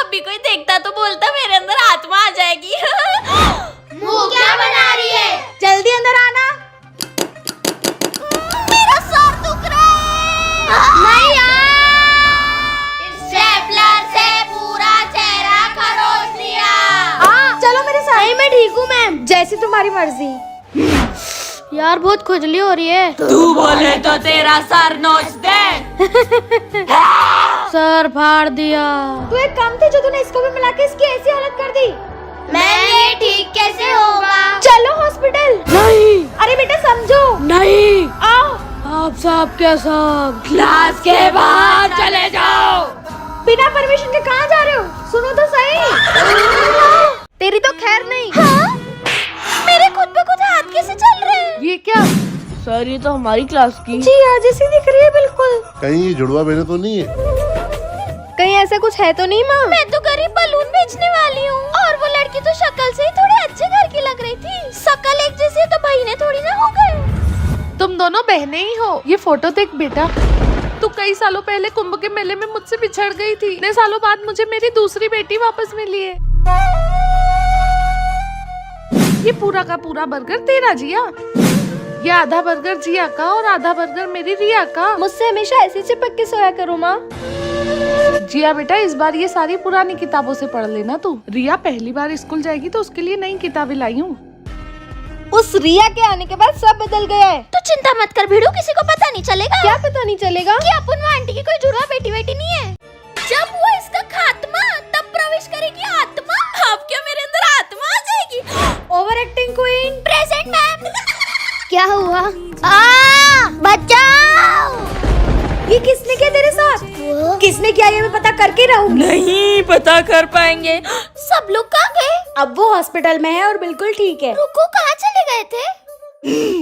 अभी कोई देखता तो बोलता मेरे अंदर आत्मा आ जाएगी। मुंह क्या बना रही है? जल्दी अंदर आना। मेरा सर दुख रहा है। नहीं यार, इस स्टेपलर से पूरा चेहरा खरोच दिया। चलो मेरे साथ। नहीं, मैं ठीक हूँ मैम। जैसी तुम्हारी मर्जी। यार बहुत खुजली हो रही है। तू बोले तो तेरा सर नोच दे। सर फाड़ दिया। तू एक काम थी जो तूने इसको भी मिला के इसकी ऐसी हालत कर दी। मैं ये ठीक कैसे होगा? चलो हॉस्पिटल। नहीं अरे बेटा समझो। नहीं, आओ। आप साहब क्या साहब? क्लास के बाहर चले जाओ। बिना परमिशन के कहाँ जा रहे हो? सुनो तो सही। तेरी तो खैर नहीं। हाँ? मेरे खुद पे खुद हाथ कैसे चल रहे हैं? ये क्या? सर ये तो हमारी क्लास की। जी हाँ, जैसी दिख रही है बिल्कुल। कहीं ये जुड़वा बहने तो नहीं है? कहीं ऐसा कुछ है तो नहीं माँ? मैं तो गरीब बलून बेचने वाली हूँ। और वो लड़की तो शक्ल से ही थोड़े अच्छे घर की लग रही थी। शक्ल एक जैसी तो बहने थोड़ी ना हो गए। तुम दोनों बहनें ही हो। ये फोटो देख बेटा, तू कई सालों पहले कुंभ के मेले में मुझसे बिछड़ गई थी। इतने सालों बाद मुझे मेरी दूसरी बेटी वापस मिली है। ये पूरा का पूरा बर्गर तेरा जिया, ये आधा बर्गर जिया का और आधा बर्गर मेरी रिया का। मुझसे हमेशा ऐसे चिपक के सोया करो माँ। जिया बेटा, इस बार ये सारी पुरानी किताबों से पढ़ लेना तू। रिया पहली बार स्कूल जाएगी तो उसके लिए नई किताबें लाई हूँ। उस रिया के आने के बाद सब बदल गया है। तो चिंता मत कर भिड़ू, किसी को पता नहीं चलेगा। क्या पता नहीं चलेगा? कि अपन वो आंटी की कोई जुड़वा बेटी नहीं है। जब हुआ इसका खात्मा तब प्रवेश करेगी आत्मा। अब क्या मेरे अंदर आत्मा आ जाएगी? Over acting queen. Present ma'am. क्या हुआ? बचाओ। ये किसने किया तेरे साथ? किसने किया ये मैं पता करके रहूँ। नहीं पता कर पाएंगे। सब लोग कहाँ गए? अब वो हॉस्पिटल में है और बिल्कुल ठीक है। रुको, कहाँ चले गए थे?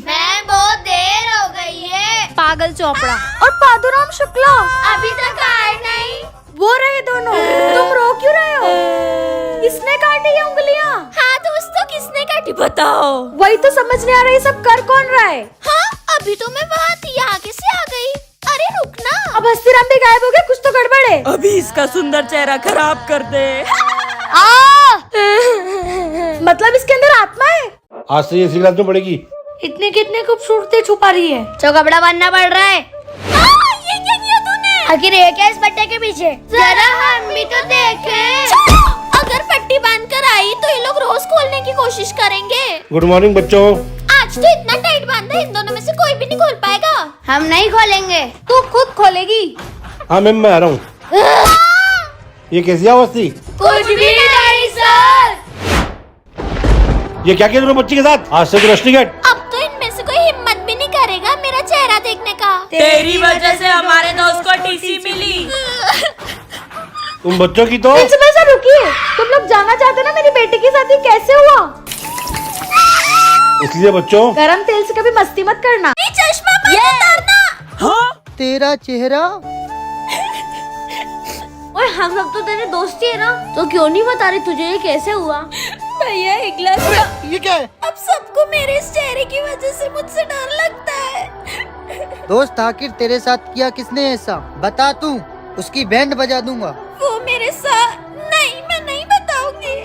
मैम बहुत देर हो गई है। पागल चोपड़ा और पादुराम शुक्ला अभी तक आए नहीं। वो रहे दोनों। तुम रो क्यों रहे हो? किसने काटी ये उंगलियां? हाँ दोस्तों, किसने काटी बताओ? वही तो समझ नहीं आ रहा, ये सब कर कौन रहा है? हाँ अभी तो मैं वहाँ थी, यहाँ कैसे आ गई? अरे रुकना। अब हस्तीराम भी गायब हो गया, कुछ तो गड़बड़ है। अभी इसका सुंदर चेहरा खराब कर दे। मतलब इसके अंदर आत्मा है। आज से ये इसी क्लास में पड़ेगी। इतनी कितनी खूबसूरती छुपा रही है। तो कपड़ा बांधना पड़ रहा है। ये क्या किया तूने? आखिर ये क्या इस पट्टे के पीछे? जरा हम भी तो देखें। अगर पट्टी बांध कर आई तो ये लोग रोज खोलने की कोशिश करेंगे। गुड मॉर्निंग बच्चों। आज तो इतना टाइट बांधा, इन दोनों में से कोई भी नहीं खोल पाएगा। हम नहीं खोलेंगे। तू खुद खोलेगी। हाँ मैम मैं आ रहा हूँ। ये कैसी आवाज थी? कुछ भी नहीं सर। ये क्या किया तुमने बच्ची के साथ? आज से तो रस्टिकेट। अब तो इनमें से कोई हिम्मत भी नहीं करेगा मेरा चेहरा देखने का। तेरी वजह से हमारे दोस्त को टीसी मिली। तुम बच्चों की तो प्रिंसिपल सर रुकिए, तुम लोग जानना चाहते ना मेरी बेटी के साथ ये कैसे हुआ? इसलिए बच्चों गरम तेल से कभी मस्ती मत करना। ये चश्मा मत उतारना। हाँ? तेरा चेहरा। और हम सब तो तेरे दोस्त ही है ना, तो क्यों नहीं बता रही तुझे ये कैसे हुआ? भैया एक गिलास। ये क्या है? अब सबको मेरे इस चेहरे की वजह से मुझसे डर लगता है। दोस्त आखिर तेरे साथ किया किसने ऐसा? बता तू, उसकी बैंड बजा दूंगा। वो मेरे साथ नहीं, मैं नहीं बताऊंगी।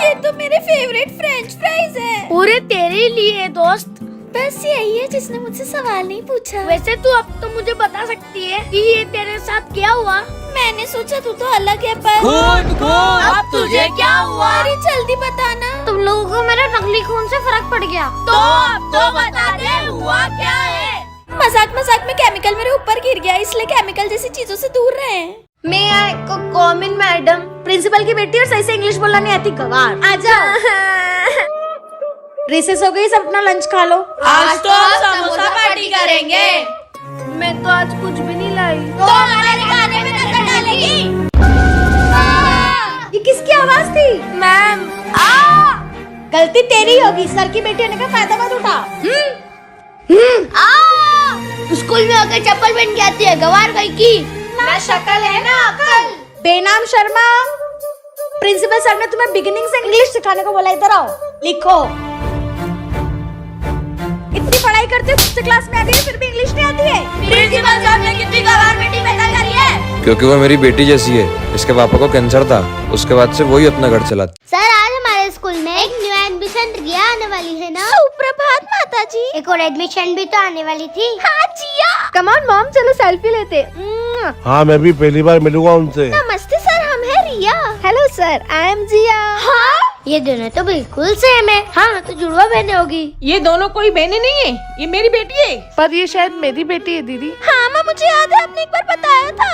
ये तो मेरे फेवरेट फ्रेंच फ्राइज हैं। पूरे तेरे लिए दोस्त। बस यही है जिसने मुझसे सवाल नहीं पूछा। वैसे तू अब तो मुझे बता सकती है कि ये तेरे साथ क्या हुआ? मैंने सोचा तू तो अलग है पर अब तुझे क्या हुआ? अरे जल्दी बताना। तुम लोगों को मेरे नकली खून से फर्क पड़ गया। तो अब तो बता दे हुआ क्या है? मजाक मजाक में केमिकल मेरे ऊपर गिर गया, इसलिए केमिकल जैसी चीजों से दूर रहें। मैं आई कम इन मैडम। प्रिंसिपल की बेटी और सही से इंग्लिश बोलना नहीं आती, गवार। आ जाओ। रिसेस हो गई, सब अपना लंच खा लो। आज तो हम समोसा पार्टी करेंगे। मैं तो आज कुछ भी नहीं लाई। तो हमारे खाने में नजर डालेगी। ये किसकी आवाज थी? मैम। गलती तेरी होगी, सर की बेटी होने का फायदा मत उठा। स्कूल में होकर चप्पल पहन के आती है, गवार गई की। ना शक्ल है ना अकल। बेनाम शर्मा। प्रिंसिपल सर ने तुम्हें बिगिनिंग से इंग्लिश सिखाने को बोला, इधर आओ लिखो। इतनी पढ़ाई करते हो, 5th क्लास में आ गई फिर भी इंग्लिश नहीं आती है। प्रिंसिपल साहब ने कितनी गवार बेटी पैदा करी है? क्योंकि वो मेरी बेटी जैसी है। इसके पापा को कैंसर था, उसके बाद से वही अपना घर चलाता। सर आज हमारे स्कूल में एक न्यू एडमिशन रिया आने वाली है ना। सुप्रभात माता जी। एक और एडमिशन भी तो आने वाली थी। हाँ जिया। कम ऑन मॉम, चलो सेल्फी लेते। हाँ मैं भी पहली बार मिलूंगा उनसे। नमस्ते सर, हम है रिया। हेलो सर, आई एम जिया। हाँ ये दोनों तो बिल्कुल सेम है। हाँ तो जुड़वा बहने होगी। ये दोनों कोई बहनें नहीं है, ये मेरी बेटी है। पर ये शायद मेरी बेटी है दीदी। हाँ माँ, मुझे याद है आपने एक बार बताया था।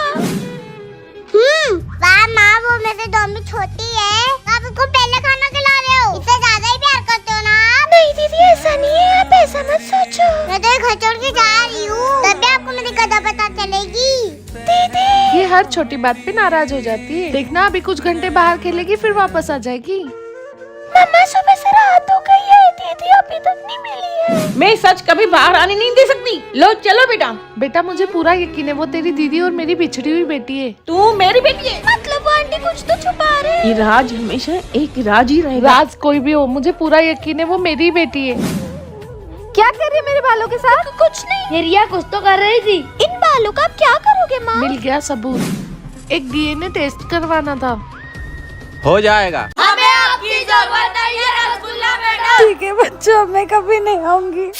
वाह माँ, वो मेरे से 2 में छोटी है। आप उसको पहले खाना खिला रहे हो। इससे ज्यादा ही प्यार करते हो ना आप। नहीं दीदी ऐसा नहीं है, आप ऐसा मत सोचो। मैं तो घर छोड़ के जा रही हूँ, तब भी आपको मेरी कदर पता चलेगी। दीदी ये हर छोटी बात पे नाराज हो जाती है। देखना अभी कुछ घंटे बाहर खेलेगी फिर वापस आ जाएगी। मम्मा सुबह से रात हो गई है, दीदी अभी तक नहीं मिली है। मैं सच कभी बाहर आने नहीं दे सकती। लो चलो बेटा। बेटा मुझे पूरा यकीन है वो तेरी दीदी और मेरी बिछड़ी हुई बेटी है। तू मेरी बेटी है। मतलब वो आंटी कुछ तो छुपा रहे हैं। ये राज हमेशा एक राज ही रहेगा। राज कोई भी हो, मुझे पूरा यकीन है वो मेरी बेटी है। क्या कर रही है मेरे बालों के साथ? कुछ नहीं। ये रिया कुछ तो कर रही थी। इन बालों का आप क्या करोगे माँ? मिल गया सबूत। एक डीएनए टेस्ट करवाना था। हो जाएगा। हमें आपकी जरूरत नहीं है रसगुल्ला मैडम। ठीक है बच्चों, मैं कभी नहीं आऊंगी।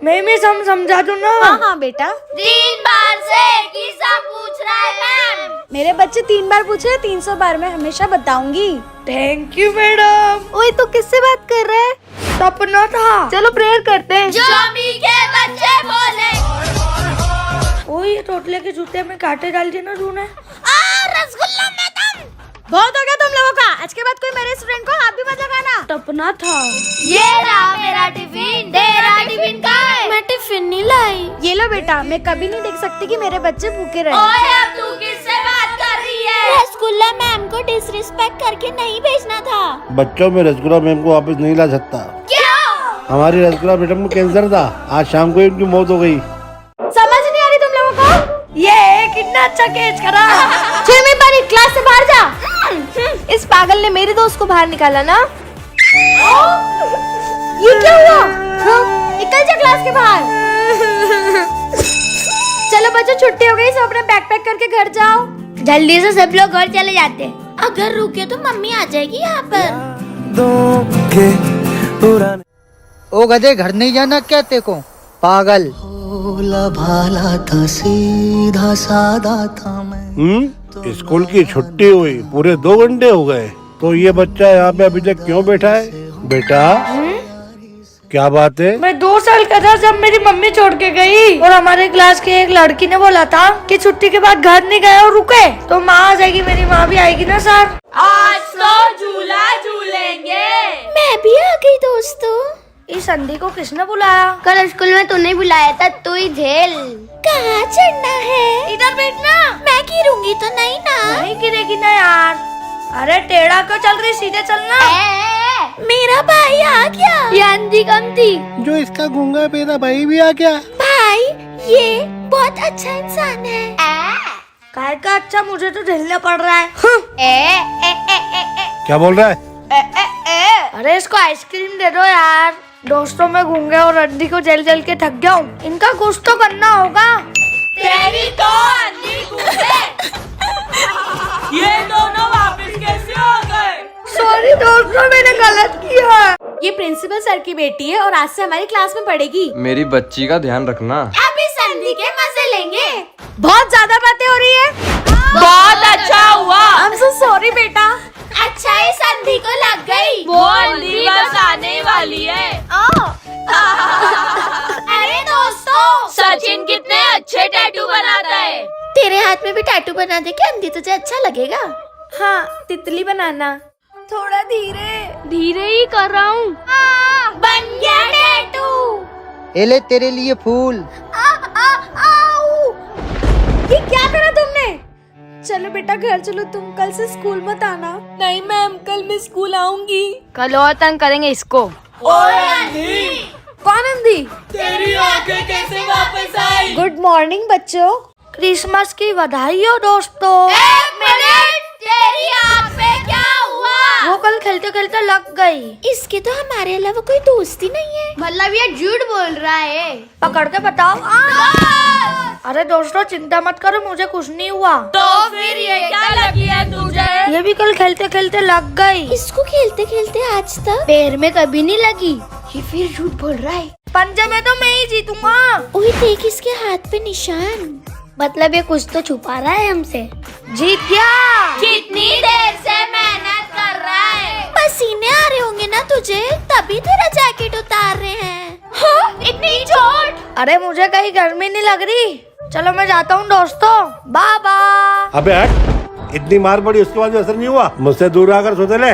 मैं समझा दूँ ना। हाँ बेटा, 3 बार से एक ही सब पूछ रहा है मैम। मेरे बच्चे 3 बार पूछे, 300 बार मैं हमेशा बताऊंगी। Thank you madam. ओए तू किससे बात कर रहा है? सपना था। चलो प्रेयर करते हैं। जमी के बच्चे बोले। ओए ये टोटले के जूते में कांटे डाल दिए ना तूने। रसगुल्ला मैडम। बहुत हो गया तुम लोगों का। आज के बाद कोई मेरे स्टूडेंट को हाथ भी मत लगाना। सपना था। ये रहा मेरा टिफिन। तेरा टिफिन कहाँ है? मैं टिफिन नहीं लाई। ये लो बेटा, मैं कभी नहीं देख सकती कि मेरे बच्चे भूखे रहे। ओए अब तू किससे बात कर रही है? रसगुल्ला मैम को डिसरिस्पेक्ट करके नहीं भेजना था। बच्चों में रसगुल्ला मैम को वापस नहीं ला सकता। क्यों? हमारी रसगुल्ला मैडम को कैंसर था, आज शाम को इनकी मौत हो गई। समझ नहीं आ रही तुम लोगों को? ये कितना अच्छा कैच करा। 6वीं पारी, क्लास से बाहर जा। इस पागल ने मेरे दोस्त को बाहर निकाला ना। ये क्या हुआ? हाँ? निकल जा क्लास के बाहर। चलो बच्चों, छुट्टी हो गई, सब अपना बैग पैक करके घर जाओ। जल्दी से सब लोग घर चले जाते हैं। अगर रुके तो मम्मी आ जाएगी यहाँ पर। ओ गधे, घर नहीं जाना क्या तेरे को? पागल। भोला भाला था, सीधा सादा था मैं। स्कूल की छुट्टी हुई, पूरे 2 घंटे हो गए, तो ये बच्चा यहाँ पे अभी तक क्यों बैठा है? बेटा क्या बात है? मैं 2 साल का था जब मेरी मम्मी छोड़ के गई, और हमारे क्लास की एक लड़की ने बोला था कि छुट्टी के बाद घर नहीं गए और रुके तो माँ आ जाएगी। मेरी माँ भी आएगी ना सर। आज तो झूला झूलेंगे। मैं भी आ गई दोस्तों। इस संधि को किसने बुलाया? कल स्कूल में तूने बुलाया था, तू ही झेल। कहाँ चढ़ना है? इधर बैठना। मैं गिरूंगी तो नहीं ना? नहीं गिरेगी ना यार। अरे टेढ़ा क्यों चल रही, सीधे चलना। मेरा भाई आ गया। ये अंधी कम थी। जो इसका गूंगा मेरा भाई भी आ गया। भाई ये बहुत अच्छा इंसान है। काय का अच्छा, मुझे तो झेलना पड़ रहा है। क्या बोल रहा है? अरे इसको आइसक्रीम दे दो यार। दोस्तों में गूंगे और अंधी को जल जल के थक गया हूँ। इनका कुछ तो करना होगा। तेरी तो अंधी गूंगे। ये दोनों वापस कैसे हो गए? सॉरी दोस्तों, मैंने गलत किया। ये प्रिंसिपल सर की बेटी है और आज से हमारी क्लास में पढ़ेगी। मेरी बच्ची का ध्यान रखना। अभी संधि के मजे लेंगे। बहुत ज्यादा बातें हो रही है। बहुत अच्छा हुआ। I'm so sorry बेटा। अच्छा ही संधि को लग गई। वो अंधी बस आने वाली है। अरे दोस्तों, सचिन कितने अच्छे टैटू बनाता है। तेरे हाथ में भी टैटू बना दे के अंधी तुझे अच्छा लगेगा। हाँ, तितली बनाना। थोड़ा धीरे। धीरे ही कर रहा हूँ। बन गया टैटू। ये ले तेरे लिए फूल। ये क्या करा तुमने? चलो बेटा घर चलो, तुम कल से स्कूल मत आना। नहीं मैम, कल मैं स्कूल आऊंगी। कल और तंग करेंगे इसको। ओए अंधी, कौन अंधी? तेरी आंखें कैसे वापस आई? गुड मॉर्निंग बच्चों। क्रिसमस की बधाई हो दोस्तों। 1 मिनट, तेरी आँख पे क्या हुआ? वो कल खेलते खेलते लग गई। इसके तो हमारे अलावा कोई दोस्त ही नहीं है। मतलब ये झूठ बोल रहा है। पकड़ के बताओ। अरे दोस्तों चिंता मत करो, मुझे कुछ नहीं हुआ। तो फिर ये क्या लगी है खेलते खेलते लग गई। इसको खेलते खेलते आज तक पैर में कभी नहीं लगी। ये फिर झूठ बोल रहा है। पंजे में तो मैं ही जीतूंगा। ओए देख इसके हाथ पे निशान। मतलब ये कुछ तो छुपा रहा है हमसे। जीत गया। कितनी देर से मेहनत कर रहा है। पसीने आ रहे होंगे ना तुझे, तभी तेरा जैकेट उतार रहे हैं। हाँ, इतनी चोट। अरे मुझे कहीं गर्मी नहीं लग रही। चलो मैं जाता हूँ दोस्तों, बाय बाय। अबे हट, इतनी मार पड़ी उसके बाद भी असर नहीं हुआ। मुझसे दूर आकर सोते ले।